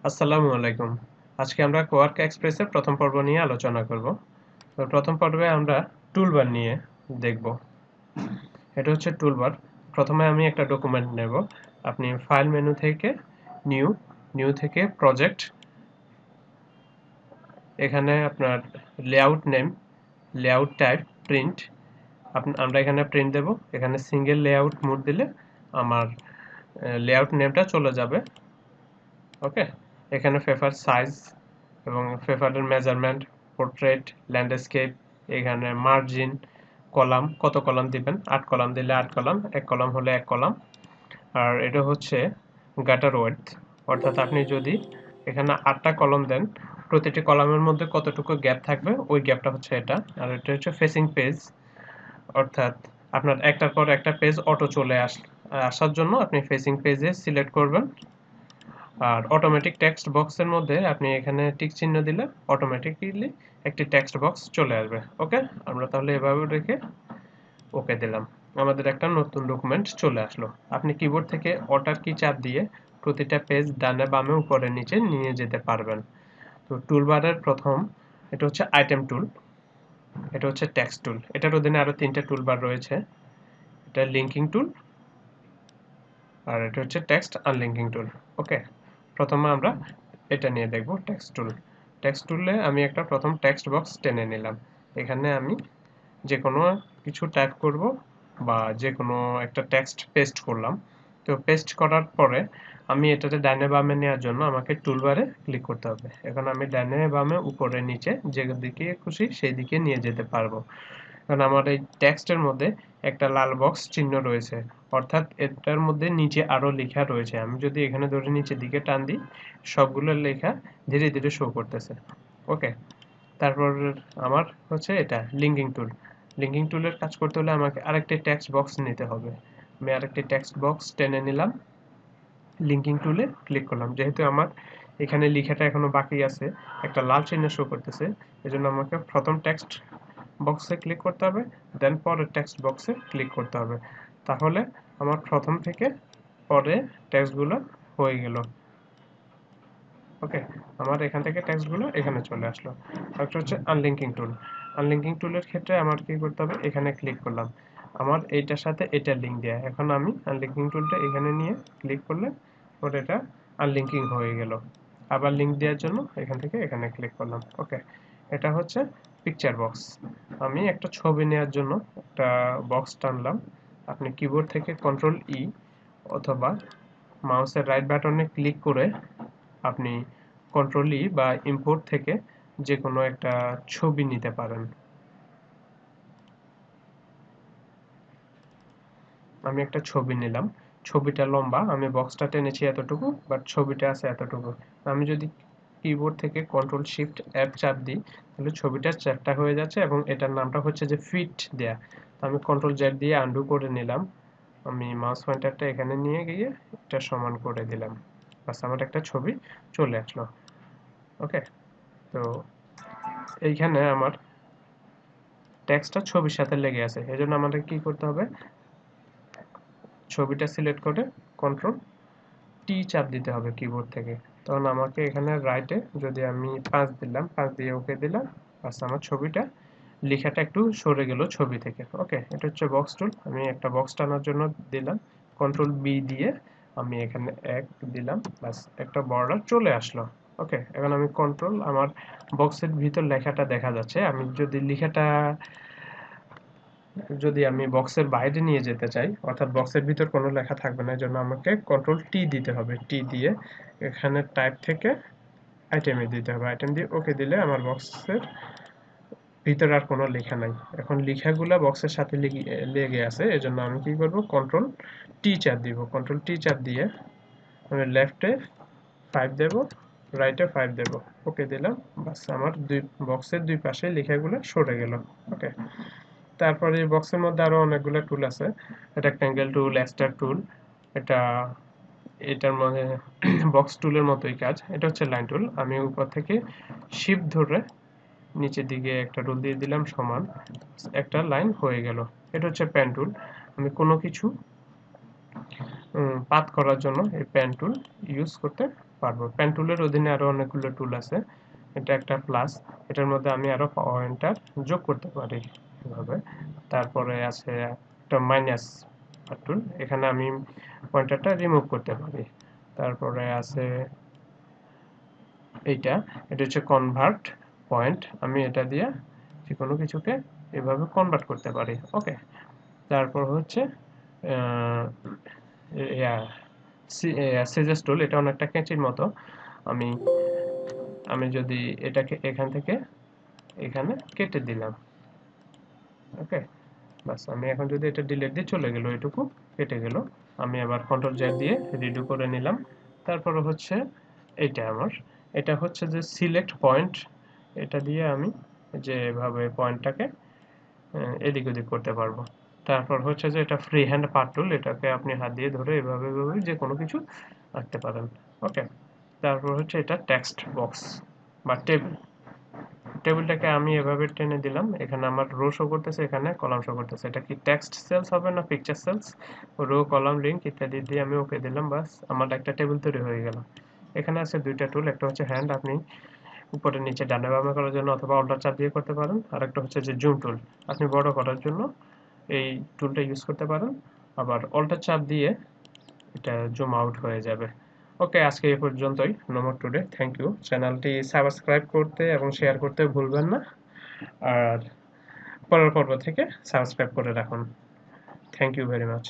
আসসালামু আলাইকুম। আজকে আমরা কোয়ার্ক এক্সপ্রেসের প্রথম পর্ব নিয়ে আলোচনা করব। তো প্রথম পর্বে আমরা টুলবার নিয়ে দেখব। এটা হচ্ছে টুলবার। প্রথমে আমি একটা ডকুমেন্ট নেব। আপনি ফাইল মেনু থেকে নিউ, নিউ থেকে প্রজেক্ট, এখানে আপনার layout name, layout type, print, আমরা এখানে প্রিন্ট দেব। এখানে সিঙ্গেল লেআউট মোড দিলে আমার লেআউট নেমটা চলে যাবে। ওকে, এখানে পেপার সাইজ এবং পেপারের মেজারমেন্ট, পোর্ট্রেট, ল্যান্ডস্কেপ, এখানে মার্জিন, কলাম, কত কলাম দিবেন, 8 কলাম দিলে 8 কলাম, 1 কলাম হলে 1 কলাম। আর এটা হচ্ছে গাটার ওয়েডথ, অর্থাৎ আপনি যদি এখানে 8টা কলাম দেন, প্রতিটি কলামের মধ্যে কতটুকু গ্যাপ থাকবে ওই গ্যাপটা হচ্ছে এটা। আর এটা হচ্ছে ফেসিং পেজ, অর্থাৎ আপনার একটার পর একটা পেজ অটো চলে আসার জন্য আপনি ফেসিং পেজে সিলেক্ট করবেন। আর অটোমেটিক টেক্সট বক্সের মধ্যে আপনি এখানে টিক চিহ্ন দিলে অটোমেটিক্যালি একটি টেক্সট বক্স চলে আসবে। ওকে, আমরা তাহলে এভাবে রেখে ওকে দিলাম। আমাদের একটা নতুন ডকুমেন্ট চলে আসলো। আপনি কিবোর্ড থেকে অল্টার কি চাপ দিয়ে প্রতিটা পেজ ডানে বামে উপরে নিচে নিয়ে যেতে পারবেন। তো টুলবারের প্রথম এটা হচ্ছে আইটেম টুল, এটা হচ্ছে টেক্সট টুল। এটার অধীনে আরো 3টে টুলবার রয়েছে। এটা লিঙ্কিং টুল, আর এটা হচ্ছে টেক্সট আনলিঙ্কিং টুল। ওকে, প্রথমে আমরা এটা নিয়ে দেখব টেক্সট টুল। টেক্সট টুলে আমি একটা প্রথম টেক্সট বক্স টেনে নিলাম। এখানে আমি যে কোনো কিছু টাইপ করব বা যে কোনো একটা টেক্সট পেস্ট করলাম। তো পেস্ট করার পরে আমি এটাতে ডানে বামে নেওয়ার জন্য আমাকে টুলবারে ক্লিক করতে হবে। এখন আমি ডানে বামে উপরে নিচে যে দিকে খুশি সেই দিকে নিয়ে যেতে পারবো। কারণ আমার এই টেক্সটের মধ্যে একটা লাল বক্স চিহ্ন রয়েছে, অর্থাৎ এটার মধ্যে নিচে আরো লেখা রয়েছে। আমি যদি এখানে ধরে নিচের দিকে টান দিই, সবগুলো লেখা ধীরে ধীরে শো করতেছে। ওকে, তারপর আমার হচ্ছে এটা লিঙ্কিং টুল। লিঙ্কিং টুলের কাজ করতে হলে আমাকে আরেকটি টেক্সট বক্স নিতে হবে। আমি আরেকটি টেক্সট বক্স টেনে নিলাম, লিঙ্কিং টুলে ক্লিক করলাম। যেহেতু আমার এখানে লেখাটা এখনো বাকি আছে, একটা লাল চিহ্ন শো করতেছে, এজন্য আমাকে প্রথম টেক্সট বক্সে ক্লিক করতে হবে, দেন পরের টেক্সট বক্সে ক্লিক করতে হবে। তাহলে আমার প্রথম থেকে পরে টেক্সটগুলো হয়ে গেল। ওকে, আমার এখান থেকে টেক্সটগুলো এখানে চলে আসলো। একটা হচ্ছে আনলিঙ্কিং টুল। আনলিঙ্কিং টুলের ক্ষেত্রে আমার কি করতে হবে, এখানে ক্লিক করলাম, আমার এইটার সাথে এটা লিঙ্ক দেয়া। এখন আমি আনলিঙ্কিং টুলটা এখানে নিয়ে ক্লিক করলে ওর এটা আনলিঙ্কিং হয়ে গেল। আবার লিঙ্ক দেওয়ার জন্য এখান থেকে এখানে ক্লিক করলাম। ওকে, এটা হচ্ছে পিকচার বক্স। আমি একটা ছবি নেওয়ার জন্য একটা বক্স টানলাম। আপনি কিবোর্ড থেকে কন্ট্রোল ই অথবা মাউসের রাইট বাটনে ক্লিক করে আপনি কন্ট্রোল ই বা ইম্পোর্ট থেকে যে কোনো একটা ছবি নিতে পারেন। আমি একটা ছবি নিলাম, ছবিটা লম্বা, আমি বক্সটা টেনেছি এতটুকু, বাট ছবিটা আছে এতটুকু। আমি যদি কিবোর্ড থেকে কন্ট্রোল শিফট এফ চাপ দিই, তাহলে ছবিটা চ্যাপ্টা হয়ে যাচ্ছে এবং এটার নামটা হচ্ছে যে ফিট দেয়া। তো আমি কন্ট্রোল জেড দিয়ে আন্ডু করে নিলাম। আমি মাউস পয়েন্টারটা এখানে নিয়ে গিয়ে এটা সমান করে দিলাম। বাস, আমার একটা ছবি চলে আসলো। ওকে, তো এইখানে আমার টেক্সটটা ছবির সাথে লেগে আছে, এজন্য আমাদের কি করতে হবে, ছবিটা সিলেক্ট করে কন্ট্রোল টি চাপ দিতে হবে কিবোর্ড থেকে। তখন আমাকে এখানে রাইটে যদি আমি 5 দিলাম, 5 দিয়ে ওকে দিলাম, বাস আমার ছবিটা লেখাটা একটু সরে গেল ছবি থেকে। ওকে, এটা হচ্ছে বক্স টুল। আমি একটা বক্স টানার জন্য দিলাম, কন্ট্রোল বি দিয়ে আমি এখানে 1 দিলাম, বাস একটা বর্ডার চলে আসলো। ওকে, এখন আমি কন্ট্রোল, আমার বক্সের ভিতর লেখাটা দেখা যাচ্ছে। আমি যদি লেখাটা যদি আমি বক্সের বাইরে নিয়ে যেতে চাই, অর্থাৎ বক্সের ভিতর কোনো লেখা থাকবে না, এজন্য আমাকে কন্ট্রোল টি দিতে হবে। টি দিয়ে এখানে টাইপ থেকে আইটেমে দিতে হবে, আইটেম দিয়ে ওকে দিলে আমার বক্সের ভিতরে আর কোনো লেখা নাই। এখন লেখাগুলো বক্সের সাথে লেগে আছে, এজন্য আমি কি করব, কন্ট্রোল টি চাপ দিব। কন্ট্রোল টি চাপ দিয়ে আমি লেফটে 5 দেব, রাইটে 5 দেব, ওকে দিলাম। বাস, আমার বক্সের দুই পাশে লেখাগুলো সরে গেল। ওকে, তারপরে এই বক্সের মধ্যে আরো অনেকগুলো টুল আছে। রেক্ট্যাঙ্গেল টুল, এক্সট্রা টুল, এটা এটার মধ্যে বক্স টুলের মতোই কাজ। এটা হচ্ছে লাইন টুল। আমি উপর থেকে শিফট ধরে নিচের দিকে একটা রুল দিয়ে দিলাম সমান, একটা লাইন হয়ে গেল। এটা হচ্ছে পেন টুল। আমি কোনো কিছু পাথ করার জন্য এই পেন টুল ইউজ করতে পারবো। পেন টুলের অধীনে আরো অনেকগুলো টুল আছে। এটা একটা প্লাস, এটার মধ্যে আমি আরো পয়েন্টার যোগ করতে পারি এভাবে। তারপরে আছে একটা মাইনাস টুল, এখানে আমি পয়েন্টারটা রিমুভ করতে পারি। তারপরে আছে এটা হচ্ছে কনভার্ট পয়েন্ট, আমি এটা দিয়ে যে কোনো কিছুকে এভাবে কনভার্ট করতে পারি। ওকে, তারপর হচ্ছে সিজার টুল, এটা অনেকটা কেঁচির মতো। আমি আমি যদি এটাকে এখান থেকে এখানে কেটে দিলাম, ওকে, বাস। আমি এখন যদি এটা ডিলিট দিয়ে চলে গেল, এটুকু কেটে গেল। আমি আবার কন্ট্রোল জেড দিয়ে রিডু করে নিলাম। তারপরে হচ্ছে এটা হচ্ছে যে সিলেক্ট পয়েন্ট, এটা দিয়ে আমি যেভাবে পয়েন্টটাকে এদিক ওদিক করতে পারবো। তারপর হচ্ছে যে এটা ফ্রি হ্যান্ড পার্ট টুল, এটাকে আপনি হাত দিয়ে ধরে এভাবে যে কোনো কিছু আঁকতে পারেন। ওকে, তারপর হচ্ছে এটা টেক্সট বক্স বা টেবিলটাকে আমি এভাবে টেনে দিলাম, এখানে আমার রো শো করতেছে, এখানে কলাম শো করতেছে। এটা কি টেক্সট সেলস হবে না picture cells? Row, column, link ইত্যাদি দিয়ে আমি ওকে দিলাম, বাস আমার একটা টেবিল তৈরি হয়ে গেল। এখানে আছে দুইটা টুল, একটা হচ্ছে হ্যান্ড, আপনি উপরে নিচে ডানে বামে করার জন্য অথবা অল্টার চাপ দিয়ে করতে পারেন। আর একটা হচ্ছে যে জুম টুল, আপনি বড় করার জন্য এই টুলটা ইউজ করতে পারেন। আবার অল্টার চাপ দিয়ে এটা জুম আউট হয়ে যাবে। ওকে, আজকে এই পর্যন্তই। No more today. Thank you. চ্যানেলটি সাবস্ক্রাইব করতে এবং শেয়ার করতে ভুলবেন না। আর পরের পর্ব থেকে সাবস্ক্রাইব করে রাখুন। Thank you very much.